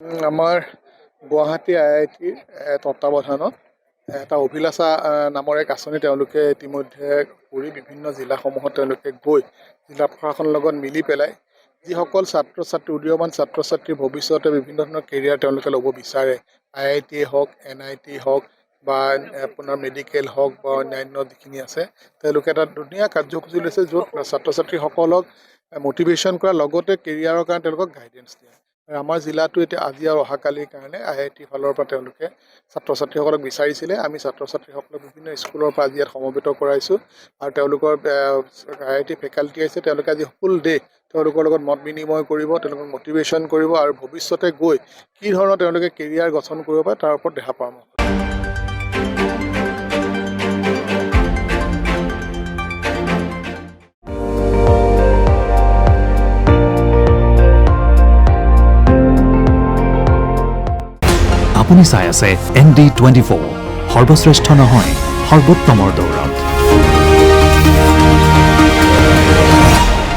আমাৰ গুৱাহাটী IITৰ তত্ত্বাৱধানত এটা অভিলাষা নামৰ এক আঁচনি তেওঁলোকে ইতিমধ্যে কৰি বিভিন্ন জিলাসমূহত তেওঁলোকে গৈ জিলা প্ৰশাসনৰ লগত মিলি পেলাই যিসকল ছাত্ৰ ছাত্ৰী উদীয়মান ছাত্ৰ ছাত্ৰীৰ ভৱিষ্যতে বিভিন্ন ধৰণৰ কেৰিয়াৰ তেওঁলোকে ল'ব বিচাৰে, IIT হওক, NIT হওক বা আপোনাৰ মেডিকেল হওক বা অন্যান্য যিখিনি আছে, তেওঁলোকে এটা ধুনীয়া কাৰ্যসূচী লৈছে য'ত ছাত্ৰ ছাত্ৰীসকলক মটিভেশ্যন কৰাৰ লগতে কেৰিয়াৰৰ কাৰণে তেওঁলোকক গাইডেঞ্চ দিয়ে। আমাৰ জিলাটো এতিয়া আজি আৰু অহাকালিৰ কাৰণে IIT ফালৰ পৰা তেওঁলোকে ছাত্ৰ ছাত্ৰীসকলক বিচাৰিছিলে। আমি ছাত্ৰ ছাত্ৰীসকলক বিভিন্ন স্কুলৰ পৰা আজি ইয়াত সমবেত কৰাইছোঁ আৰু তেওঁলোকৰ IIT ফেকাল্টি আছে, তেওঁলোকে আজি ফুল ডে তেওঁলোকৰ লগত মত বিনিময় কৰিব, তেওঁলোকক মটিভেশ্যন কৰিব আৰু ভৱিষ্যতে গৈ কি ধৰণৰ তেওঁলোকে কেৰিয়াৰ গঠন কৰিব পাৰে তাৰ ওপৰত দিহা পৰামৰ্শ। আপুনি চাই আছে ND24, সৰ্বশ্ৰেষ্ঠ নহয় সৰ্বোত্তমৰ দৌৰত।